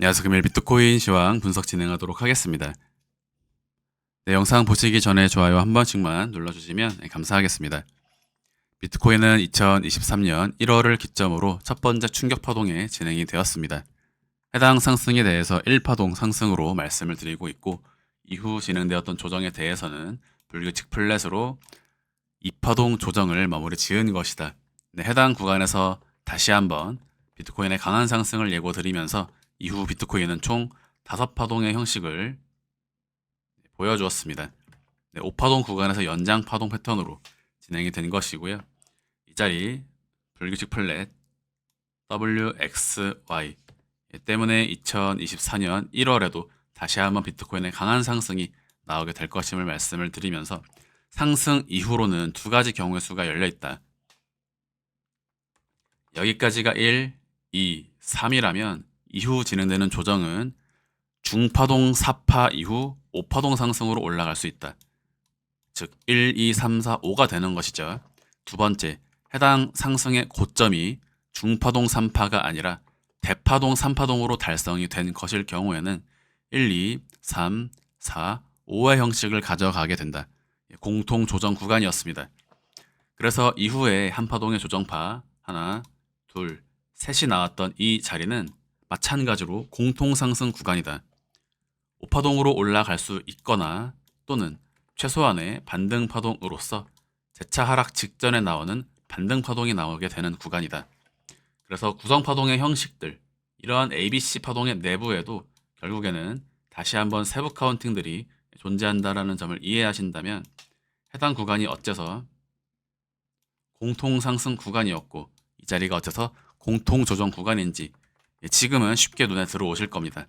안녕하세요. 금일 비트코인 시황 분석 진행하도록 하겠습니다. 네, 영상 보시기 전에 좋아요 한 번씩만 눌러주시면 감사하겠습니다. 비트코인은 2023년 1월을 기점으로 첫 번째 충격 파동에 진행이 되었습니다. 해당 상승에 대해서 1파동 상승으로 말씀을 드리고 있고, 이후 진행되었던 조정에 대해서는 불규칙 플랫으로 2파동 조정을 마무리 지은 것이다. 네, 해당 구간에서 다시 한번 비트코인의 강한 상승을 예고 드리면서 이후 비트코인은 총 5파동의 형식을 보여주었습니다. 네, 5파동 구간에서 연장 파동 패턴으로 진행이 된 것이고요. 이 자리 불규칙 플랫 WXY 때문에 2024년 1월에도 다시 한번 비트코인의 강한 상승이 나오게 될 것임을 말씀을 드리면서, 상승 이후로는 두 가지 경우의 수가 열려 있다. 여기까지가 1, 2, 3이라면 이후 진행되는 조정은 중파동 4파 이후 5파동 상승으로 올라갈 수 있다. 즉 1, 2, 3, 4, 5가 되는 것이죠. 두 번째, 해당 상승의 고점이 중파동 3파가 아니라 대파동 3파동으로 달성이 된 것일 경우에는 1, 2, 3, 4, 5의 형식을 가져가게 된다. 공통 조정 구간이었습니다. 그래서 이후에 한파동의 조정파 하나, 둘, 셋이 나왔던 이 자리는 마찬가지로 공통 상승 구간이다. 5파동으로 올라갈 수 있거나 또는 최소한의 반등 파동으로서 재차 하락 직전에 나오는 반등 파동이 나오게 되는 구간이다. 그래서 구성 파동의 형식들, 이러한 ABC 파동의 내부에도 결국에는 다시 한번 세부 카운팅들이 존재한다라는 점을 이해하신다면, 해당 구간이 어째서 공통 상승 구간이었고 이 자리가 어째서 공통 조정 구간인지 지금은 쉽게 눈에 들어오실 겁니다.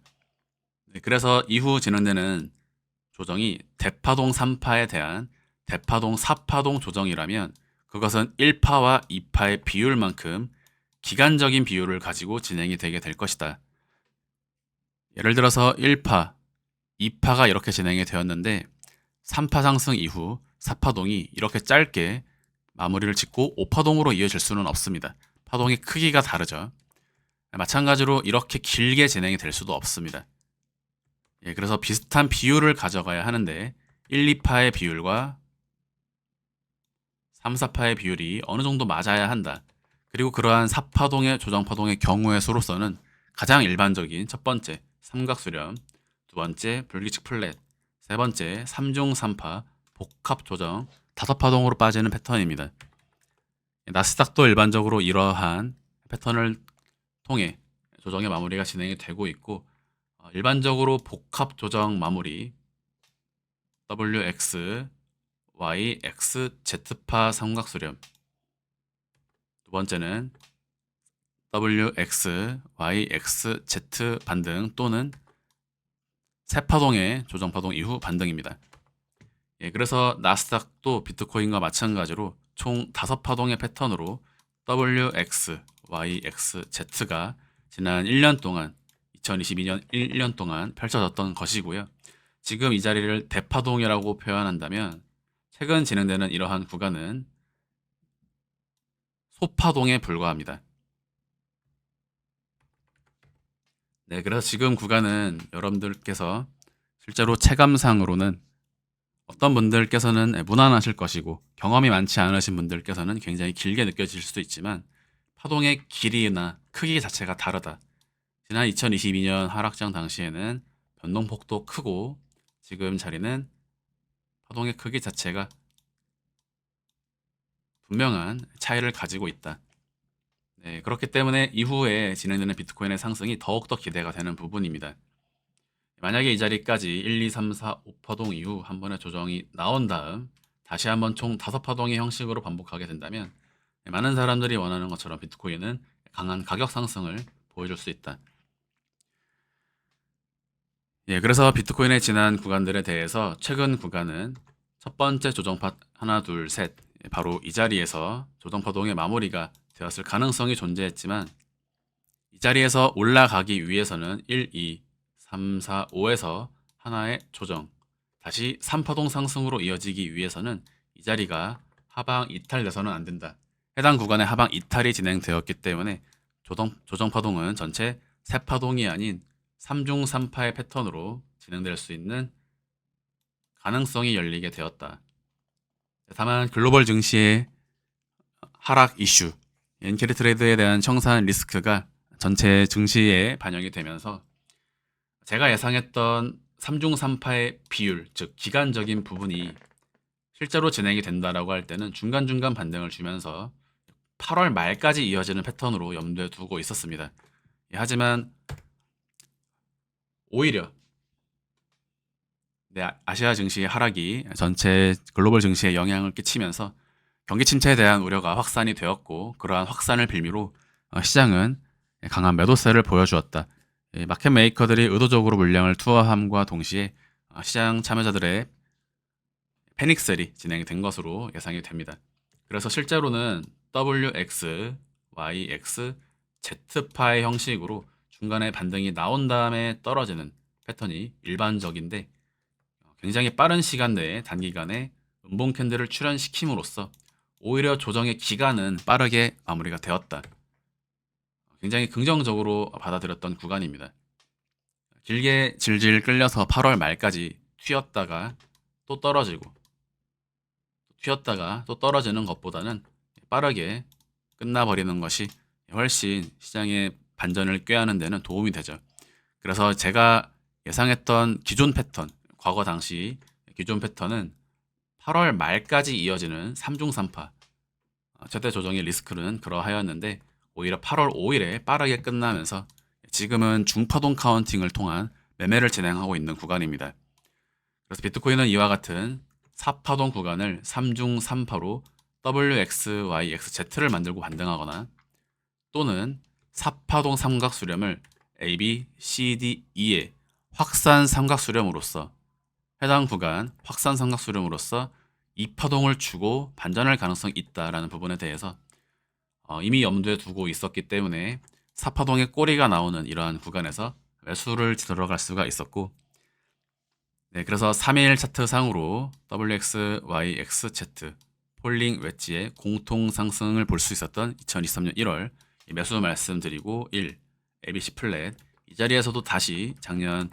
그래서 이후 진행되는 조정이 대파동 3파에 대한 대파동 4파동 조정이라면 그것은 1파와 2파의 비율만큼 기간적인 비율을 가지고 진행이 되게 될 것이다. 예를 들어서 1파, 2파가 이렇게 진행이 되었는데 3파 상승 이후 4파동이 이렇게 짧게 마무리를 짓고 5파동으로 이어질 수는 없습니다. 파동의 크기가 다르죠. 마찬가지로 이렇게 길게 진행이 될 수도 없습니다. 그래서 비슷한 비율을 가져가야 하는데 1, 2파의 비율과 3, 4파의 비율이 어느 정도 맞아야 한다. 그리고 그러한 4파동의 조정파동의 경우의 수로서는 가장 일반적인 첫 번째 삼각수렴, 두 번째 불규칙 플랫, 세 번째 3중 3파 복합 조정, 5파동으로 빠지는 패턴입니다. 나스닥도 일반적으로 이러한 패턴을 통해 조정의 마무리가 진행이 되고 있고, 일반적으로 복합 조정 마무리 WX, Y, X, Z파 삼각수렴, 두 번째는 WX, Y, X, Z 반등 또는 세파동의 조정파동 이후 반등입니다. 그래서 나스닥도 비트코인과 마찬가지로 총 5파동의 패턴으로 WX, Y, X, Z가 지난 1년 동안 2022년 1년 동안 펼쳐졌던 것이고요. 지금 이 자리를 대파동이라고 표현한다면 최근 진행되는 이러한 구간은 소파동에 불과합니다. 네, 그래서 지금 구간은 여러분들께서 실제로 체감상으로는 어떤 분들께서는 무난하실 것이고 경험이 많지 않으신 분들께서는 굉장히 길게 느껴질 수도 있지만 파동의 길이나 크기 자체가 다르다. 지난 2022년 하락장 당시에는 변동폭도 크고 지금 자리는 파동의 크기 자체가 분명한 차이를 가지고 있다. 네, 그렇기 때문에 이후에 진행되는 비트코인의 상승이 더욱더 기대가 되는 부분입니다. 만약에 이 자리까지 1, 2, 3, 4, 5파동 이후 한 번의 조정이 나온 다음 다시 한번 총 5파동의 형식으로 반복하게 된다면 많은 사람들이 원하는 것처럼 비트코인은 강한 가격 상승을 보여줄 수 있다. 그래서 비트코인의 지난 구간들에 대해서 최근 구간은 첫 번째 조정파 하나, 둘, 셋, 바로 이 자리에서 조정파동의 마무리가 되었을 가능성이 존재했지만 이 자리에서 올라가기 위해서는 1, 2, 3, 4, 5에서 하나의 조정, 다시 3파동 상승으로 이어지기 위해서는 이 자리가 하방 이탈돼서는 안 된다. 해당 구간에 하방 이탈이 진행되었기 때문에 조정파동은 전체 3파동이 아닌 3중 3파의 패턴으로 진행될 수 있는 가능성이 열리게 되었다. 다만 글로벌 증시의 하락 이슈, 엔캐리 트레이드에 대한 청산 리스크가 전체 증시에 반영이 되면서 제가 예상했던 3중 3파의 비율, 즉 기간적인 부분이 실제로 진행이 된다라고 할 때는 중간중간 반등을 주면서 8월 말까지 이어지는 패턴으로 염두에 두고 있었습니다. 하지만 오히려 아시아 증시의 하락이 전체 글로벌 증시에 영향을 끼치면서 경기 침체에 대한 우려가 확산이 되었고, 그러한 확산을 빌미로 시장은 강한 매도세를 보여주었다. 마켓 메이커들이 의도적으로 물량을 투하함과 동시에 시장 참여자들의 패닉셀이 진행이 된 것으로 예상이 됩니다. 그래서 실제로는 WX, YX, Z파의 형식으로 중간에 반등이 나온 다음에 떨어지는 패턴이 일반적인데, 굉장히 빠른 시간 내에 단기간에 음봉 캔들을 출현시킴으로써 오히려 조정의 기간은 빠르게 마무리가 되었다. 굉장히 긍정적으로 받아들였던 구간입니다. 길게 질질 끌려서 8월 말까지 튀었다가 또 떨어지고, 튀었다가 또 떨어지는 것보다는 빠르게 끝나버리는 것이 훨씬 시장의 반전을 꾀하는 데는 도움이 되죠. 그래서 제가 예상했던 기존 패턴, 과거 당시 기존 패턴은 8월 말까지 이어지는 3중 3파 최대 조정의 리스크는 그러하였는데, 오히려 8월 5일에 빠르게 끝나면서 지금은 중파동 카운팅을 통한 매매를 진행하고 있는 구간입니다. 그래서 비트코인은 이와 같은 4파동 구간을 3중 3파로 WX, YX, Z를 만들고 반등하거나, 또는 4파동 삼각수렴을 A, B, C, D, E의 확산 삼각수렴으로써 해당 구간 확산 삼각수렴으로써 2파동을 주고 반전할 가능성이 있다라는 부분에 대해서 이미 염두에 두고 있었기 때문에 4파동의 꼬리가 나오는 이러한 구간에서 매수를 들어갈 수가 있었고, 그래서 3일 차트 상으로 WX, YX, Z 폴링 웨지의 공통 상승을 볼 수 있었던 2023년 1월 매수 말씀드리고 1, ABC 플랫, 이 자리에서도 다시 작년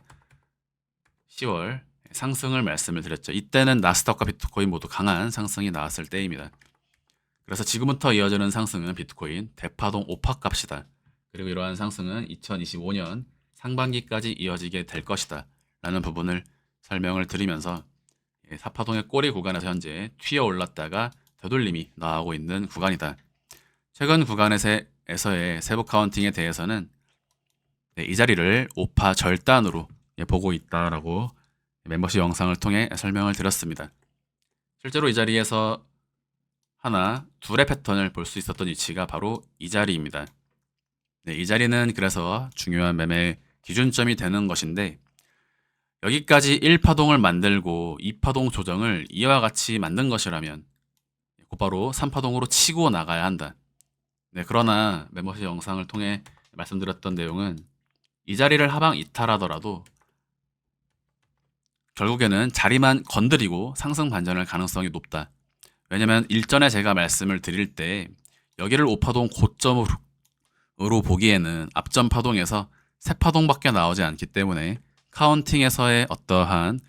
10월 상승을 말씀을 드렸죠. 이때는 나스닥과 비트코인 모두 강한 상승이 나왔을 때입니다. 그래서 지금부터 이어지는 상승은 비트코인 대파동 5파 값이다. 그리고 이러한 상승은 2025년 상반기까지 이어지게 될 것이다 라는 부분을 설명을 드리면서 4파동의 꼬리 구간에서 현재 튀어 올랐다가 되돌림이 나오고 있는 구간이다. 최근 구간에서의 세부 카운팅에 대해서는 이 자리를 5파 절단으로 보고 있다라고 멤버십 영상을 통해 설명을 드렸습니다. 실제로 이 자리에서 하나, 둘의 패턴을 볼 수 있었던 위치가 바로 이 자리입니다. 이 자리는 그래서 중요한 매매 기준점이 되는 것인데, 여기까지 1파동을 만들고 2파동 조정을 이와 같이 만든 것이라면 곧바로 3파동으로 치고 나가야 한다. 그러나 멤버십 영상을 통해 말씀드렸던 내용은 이 자리를 하방 이탈하더라도 결국에는 자리만 건드리고 상승 반전할 가능성이 높다. 왜냐면 일전에 제가 말씀을 드릴 때 여기를 5파동 고점으로 보기에는 앞전 파동에서 3파동밖에 나오지 않기 때문에 카운팅에서의 어떠한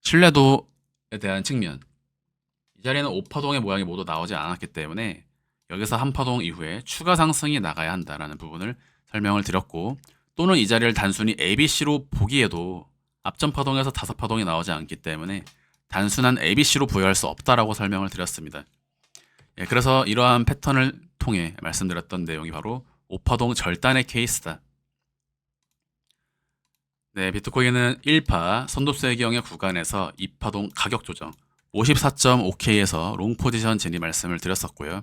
신뢰도에 대한 측면, 이 자리에는 5파동의 모양이 모두 나오지 않았기 때문에 여기서 한 파동 이후에 추가 상승이 나가야 한다라는 부분을 설명을 드렸고, 또는 이 자리를 단순히 ABC로 보기에도 앞전 파동에서 5파동이 나오지 않기 때문에 단순한 ABC로 부여할 수 없다라고 설명을 드렸습니다. 그래서 이러한 패턴을 통해 말씀드렸던 내용이 바로 5파동 절단의 케이스다. 비트코인은 1파 선도세경의 구간에서 2파동 가격 조정 54.5K에서 롱 포지션 진입 말씀을 드렸었고요.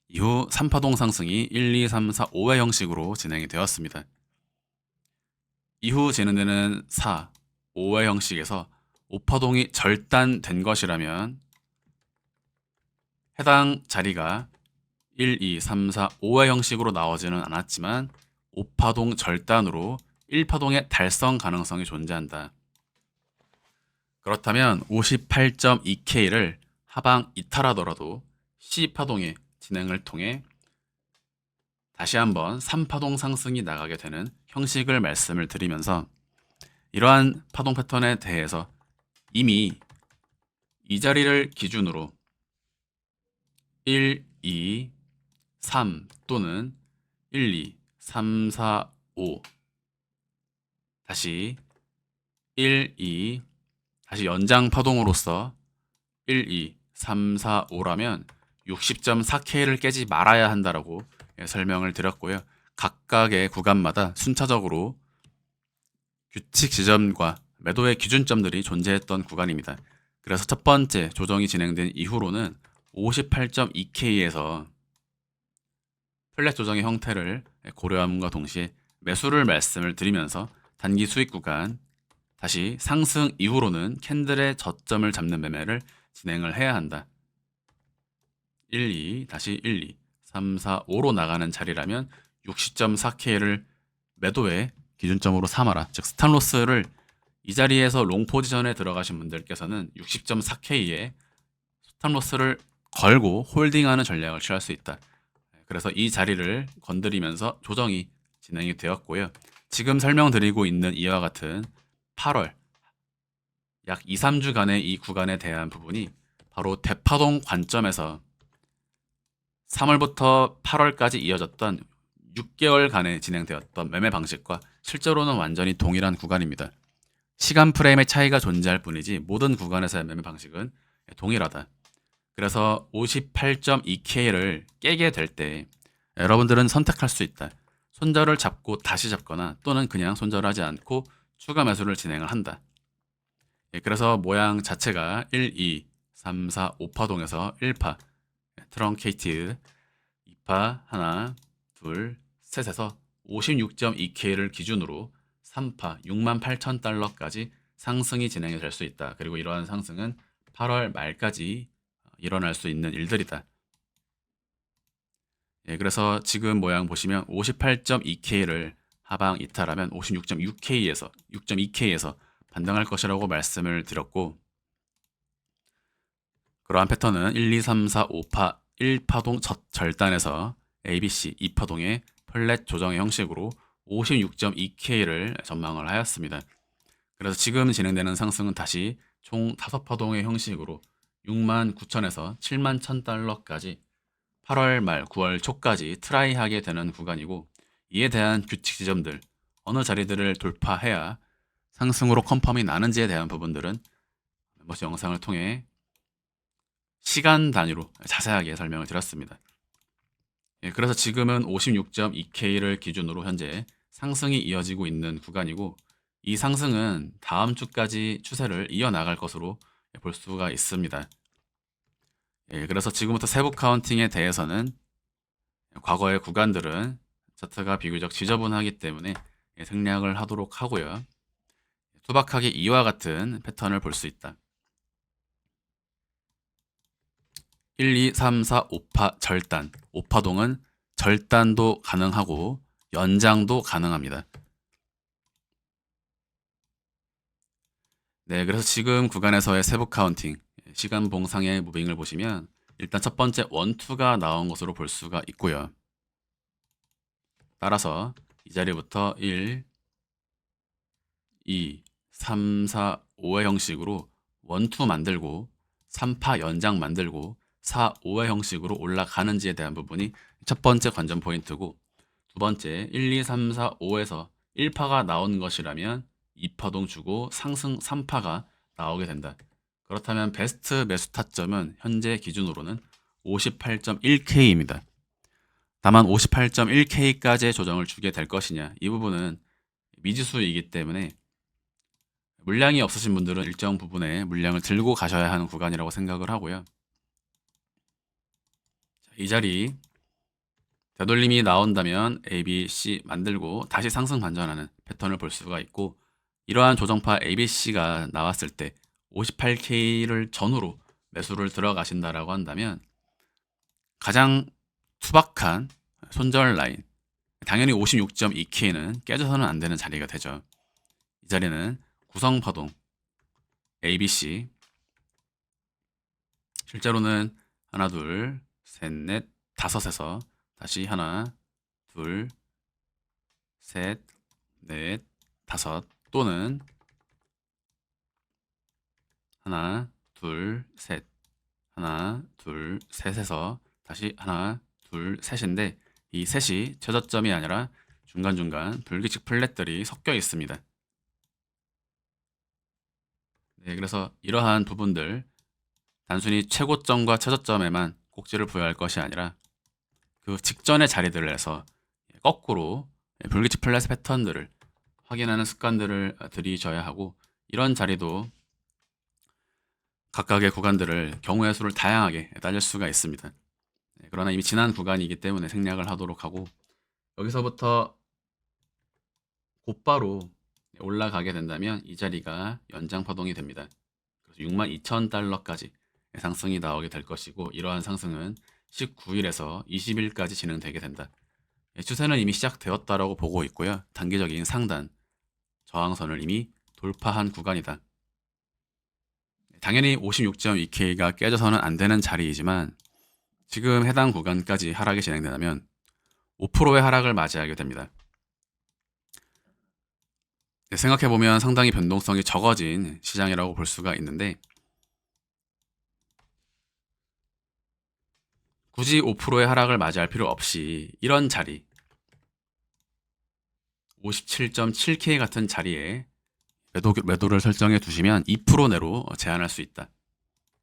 이후 3파동 상승이 1, 2, 3, 4, 5회 형식으로 진행이 되었습니다. 이후 진행되는 4, 5회 형식에서 5파동이 절단된 것이라면 해당 자리가 1, 2, 3, 4, 5회 형식으로 나오지는 않았지만 5파동 절단으로 1파동의 달성 가능성이 존재한다. 그렇다면 58.2K를 하방 이탈하더라도 C파동의 진행을 통해 다시 한번 3파동 상승이 나가게 되는 형식을 말씀을 드리면서 이러한 파동 패턴에 대해서 이미 이 자리를 기준으로 1, 2, 3 또는 1, 2, 3, 4, 5 다시 1, 2 다시 연장 파동으로서 1, 2, 3, 4, 5라면 60.4K를 깨지 말아야 한다라고 설명을 드렸고요. 각각의 구간마다 순차적으로 규칙 지점과 매도의 기준점들이 존재했던 구간입니다. 그래서 첫 번째 조정이 진행된 이후로는 58.2K에서 플랫 조정의 형태를 고려함과 동시에 매수를 말씀을 드리면서 단기 수익 구간 다시 상승 이후로는 캔들의 저점을 잡는 매매를 진행을 해야 한다. 1, 2, 다시 1, 2, 3, 4, 5로 나가는 자리라면 60.4K를 매도의 기준점으로 삼아라. 즉 스탑로스를 이 자리에서 롱 포지션에 들어가신 분들께서는 60.4K에 스탑로스를 걸고 홀딩하는 전략을 취할 수 있다. 그래서 이 자리를 건드리면서 조정이 진행이 되었고요. 지금 설명드리고 있는 이와 같은 8월 약 2, 3주간의 이 구간에 대한 부분이 바로 대파동 관점에서 3월부터 8월까지 이어졌던 6개월간에 진행되었던 매매 방식과 실제로는 완전히 동일한 구간입니다. 시간 프레임의 차이가 존재할 뿐이지 모든 구간에서의 매매 방식은 동일하다. 그래서 58.2K를 깨게 될 때 여러분들은 선택할 수 있다. 손절을 잡고 다시 잡거나 또는 그냥 손절하지 않고 추가 매수를 진행을 한다. 그래서 모양 자체가 1, 2, 3, 4, 5파동에서 1파 트렁케이티드 2파 하나, 둘, 셋에서 56.2K를 기준으로 3파 68,000달러까지 상승이 진행이 될 수 있다. 그리고 이러한 상승은 8월 말까지 일어날 수 있는 일들이다. 그래서 지금 모양 보시면 58.2K를 하방 이탈하면 56.6K에서 6.2K에서 반등할 것이라고 말씀을 드렸고 그러한 패턴은 1, 2, 3, 4, 5파 1파동 절단에서 ABC 2파동의 플랫 조정의 형식으로 56.2K를 전망을 하였습니다. 그래서 지금 진행되는 상승은 다시 총 5파동의 형식으로 69,000에서 71,000달러까지 8월 말 9월 초까지 트라이하게 되는 구간이고 이에 대한 규칙 지점들 어느 자리들을 돌파해야 상승으로 컨펌이 나는지에 대한 부분들은 멤버십 영상을 통해 시간 단위로 자세하게 설명을 드렸습니다. 그래서 지금은 56.2K를 기준으로 현재 상승이 이어지고 있는 구간이고 이 상승은 다음 주까지 추세를 이어나갈 것으로 볼 수가 있습니다. 그래서 지금부터 세부 카운팅에 대해서는 과거의 구간들은 차트가 비교적 지저분하기 때문에 생략을 하도록 하고요. 투박하게 이와 같은 패턴을 볼 수 있다. 1, 2, 3, 4, 5파 절단. 5파동은 절단도 가능하고 연장도 가능합니다. 네, 그래서 지금 구간에서의 세부 카운팅, 시간 봉상의 무빙을 보시면 일단 첫 번째 원투가 나온 것으로 볼 수가 있고요. 따라서 이 자리부터 1, 2, 3, 4, 5의 형식으로 원투 만들고 3파 연장 만들고 4, 5의 형식으로 올라가는지에 대한 부분이 첫 번째 관전 포인트고 두 번째 1, 2, 3, 4, 5에서 1파가 나온 것이라면 2파동 주고 상승 3파가 나오게 된다. 그렇다면 베스트 매수 타점은 현재 기준으로는 58.1K입니다. 다만 58.1K까지의 조정을 주게 될 것이냐 이 부분은 미지수이기 때문에 물량이 없으신 분들은 일정 부분의 물량을 들고 가셔야 하는 구간이라고 생각을 하고요. 이 자리 되돌림이 나온다면 A, B, C 만들고 다시 상승 반전하는 패턴을 볼 수가 있고 이러한 조정파 A, B, C가 나왔을 때 58K를 전후로 매수를 들어가신다라고 한다면 가장 투박한 손절 라인 당연히 56.2K는 깨져서는 안 되는 자리가 되죠. 이 자리는 구성파동 ABC 실제로는 하나 둘 셋 넷 다섯에서 다시 하나 둘 셋 넷, 다섯 또는 하나, 둘, 셋, 하나, 둘, 셋에서 다시 하나, 둘, 셋인데 이 셋이 최저점이 아니라 중간중간 불규칙 플랫들이 섞여 있습니다. 네, 그래서 이러한 부분들 단순히 최고점과 최저점에만 꼭지를 부여할 것이 아니라 그 직전의 자리들을 해서 거꾸로 불규칙 플랫 패턴들을 확인하는 습관들을 들이셔야 하고 이런 자리도 각각의 구간들을 경우의 수를 다양하게 따질 수가 있습니다. 그러나 이미 지난 구간이기 때문에 생략을 하도록 하고 여기서부터 곧바로 올라가게 된다면 이 자리가 연장 파동이 됩니다. 그래서 62,000달러까지 상승이 나오게 될 것이고 이러한 상승은 19일에서 20일까지 진행되게 된다. 추세는 이미 시작되었다라고 보고 있고요. 단기적인 상단 저항선을 이미 돌파한 구간이다. 당연히 56.2K가 깨져서는 안 되는 자리이지만 지금 해당 구간까지 하락이 진행된다면 5%의 하락을 맞이하게 됩니다. 생각해보면 상당히 변동성이 적어진 시장이라고 볼 수가 있는데 굳이 5%의 하락을 맞이할 필요 없이 이런 자리 57.7K 같은 자리에 매도를 설정해 두시면 2% 내로 제한할 수 있다.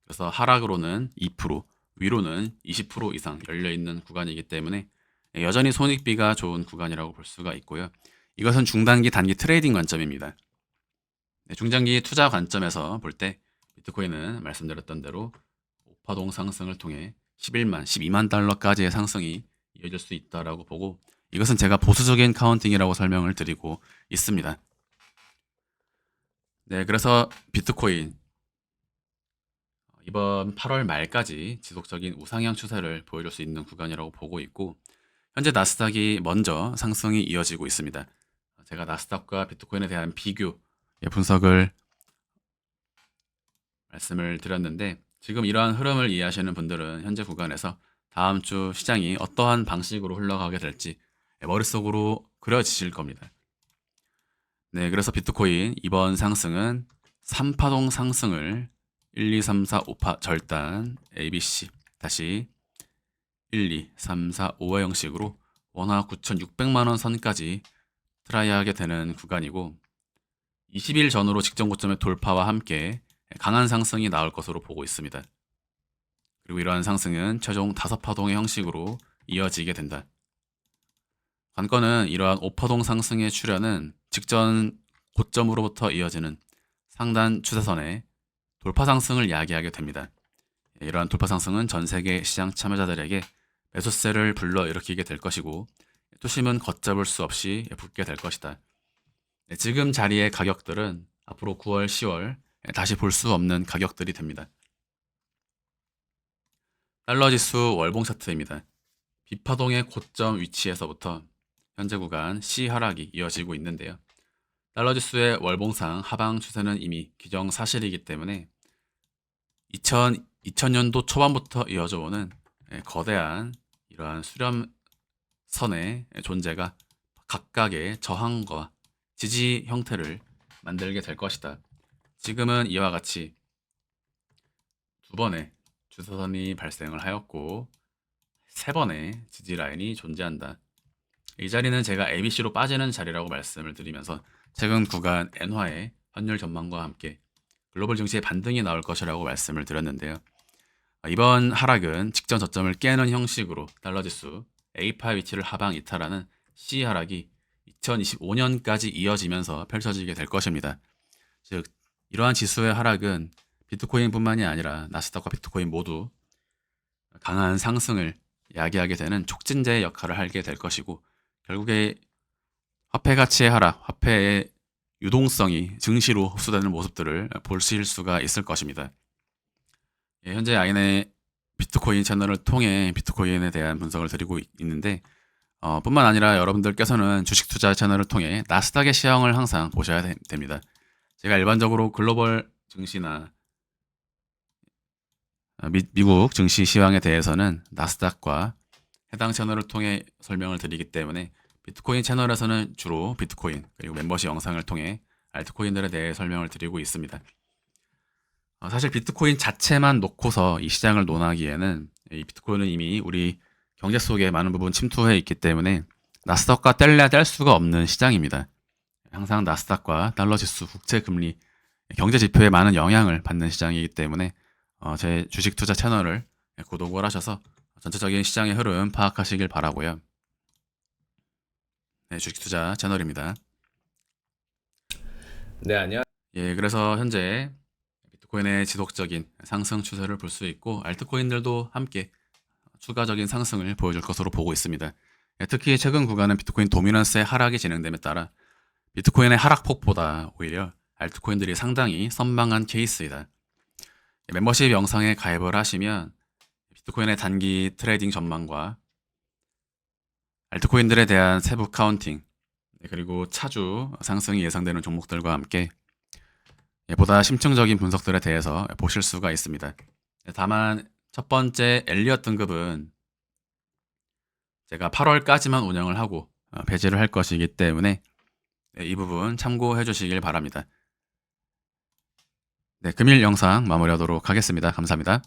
그래서 하락으로는 2%, 위로는 20% 이상 열려있는 구간이기 때문에 여전히 손익비가 좋은 구간이라고 볼 수가 있고요. 이것은 중단기, 단기 트레이딩 관점입니다. 중장기 투자 관점에서 볼 때 비트코인은 말씀드렸던 대로 오파동 상승을 통해 11만, 12만 달러까지의 상승이 이어질 수 있다라고 보고 이것은 제가 보수적인 카운팅이라고 설명을 드리고 있습니다. 네, 그래서 비트코인 이번 8월 말까지 지속적인 우상향 추세를 보여줄 수 있는 구간이라고 보고 있고 현재 나스닥이 먼저 상승이 이어지고 있습니다. 제가 나스닥과 비트코인에 대한 비교 분석을 말씀을 드렸는데 지금 이러한 흐름을 이해하시는 분들은 현재 구간에서 다음 주 시장이 어떠한 방식으로 흘러가게 될지 머릿속으로 그려지실 겁니다. 네, 그래서 비트코인 이번 상승은 3파동 상승을 1, 2, 3, 4, 5파 절단 ABC 다시 1, 2, 3, 4, 5의 형식으로 원화 9,600만 원 선까지 트라이하게 되는 구간이고 20일 전후로 직전 고점의 돌파와 함께 강한 상승이 나올 것으로 보고 있습니다. 그리고 이러한 상승은 최종 5파동의 형식으로 이어지게 된다. 관건은 이러한 5파동 상승의 출현은 직전 고점으로부터 이어지는 상단 추세선의 돌파 상승을 야기하게 됩니다. 이러한 돌파 상승은 전 세계 시장 참여자들에게 매수세를 불러일으키게 될 것이고 투심은 걷잡을 수 없이 붙게 될 것이다. 지금 자리의 가격들은 앞으로 9월, 10월 다시 볼 수 없는 가격들이 됩니다. 달러지수 월봉 차트입니다. 비파동의 고점 위치에서부터 현재 구간 C 하락이 이어지고 있는데요. 달러지수의 월봉상 하방 추세는 이미 기정사실이기 때문에 2000년도 초반부터 이어져 오는 거대한 이러한 수렴선의 존재가 각각의 저항과 지지 형태를 만들게 될 것이다. 지금은 이와 같이 두 번의 주사선이 발생을 하였고 세 번의 지지 라인이 존재한다. 이 자리는 제가 ABC로 빠지는 자리라고 말씀을 드리면서 최근 구간 엔화의 환율 전망과 함께 글로벌 증시의 반등이 나올 것이라고 말씀을 드렸는데요. 이번 하락은 직전 저점을 깨는 형식으로 달러지수 A파 위치를 하방 이탈하는 C 하락이 2025년까지 이어지면서 펼쳐지게 될 것입니다. 즉 이러한 지수의 하락은 비트코인뿐만이 아니라 나스닥과 비트코인 모두 강한 상승을 야기하게 되는 촉진제의 역할을 하게 될 것이고 결국에 화폐 가치의 하락, 화폐의 유동성이 증시로 흡수되는 모습들을 보실 수가 있을 것입니다. 현재 아인의 비트코인 채널을 통해 비트코인에 대한 분석을 드리고 있는데 뿐만 아니라 여러분들께서는 주식 투자 채널을 통해 나스닥의 시황을 항상 보셔야 됩니다. 제가 일반적으로 글로벌 증시나 미국 증시 시황에 대해서는 나스닥과 해당 채널을 통해 설명을 드리기 때문에 비트코인 채널에서는 주로 비트코인 그리고 멤버십 영상을 통해 알트코인들에 대해 설명을 드리고 있습니다. 사실 비트코인 자체만 놓고서 이 시장을 논하기에는 이 비트코인은 이미 우리 경제 속에 많은 부분 침투해 있기 때문에 나스닥과 뗄래야 뗄 수가 없는 시장입니다. 항상 나스닥과 달러 지수, 국채 금리, 경제 지표에 많은 영향을 받는 시장이기 때문에 제 주식 투자 채널을 구독을 하셔서 전체적인 시장의 흐름 파악하시길 바라고요. 네, 주식 투자 채널입니다. 네, 안녕. 예, 그래서 현재 비트코인의 지속적인 상승 추세를 볼 수 있고 알트코인들도 함께 추가적인 상승을 보여줄 것으로 보고 있습니다. 예, 특히 최근 구간은 비트코인 도미넌스의 하락이 진행됨에 따라 비트코인의 하락폭보다 오히려 알트코인들이 상당히 선방한 케이스이다. 예, 멤버십 영상에 가입을 하시면 비트코인의 단기 트레이딩 전망과 알트코인들에 대한 세부 카운팅 그리고 차주 상승이 예상되는 종목들과 함께 보다 심층적인 분석들에 대해서 보실 수가 있습니다. 다만 첫 번째 엘리엇 등급은 제가 8월까지만 운영을 하고 배제를 할 것이기 때문에 이 부분 참고해 주시길 바랍니다. 네, 금일 영상 마무리하도록 하겠습니다. 감사합니다.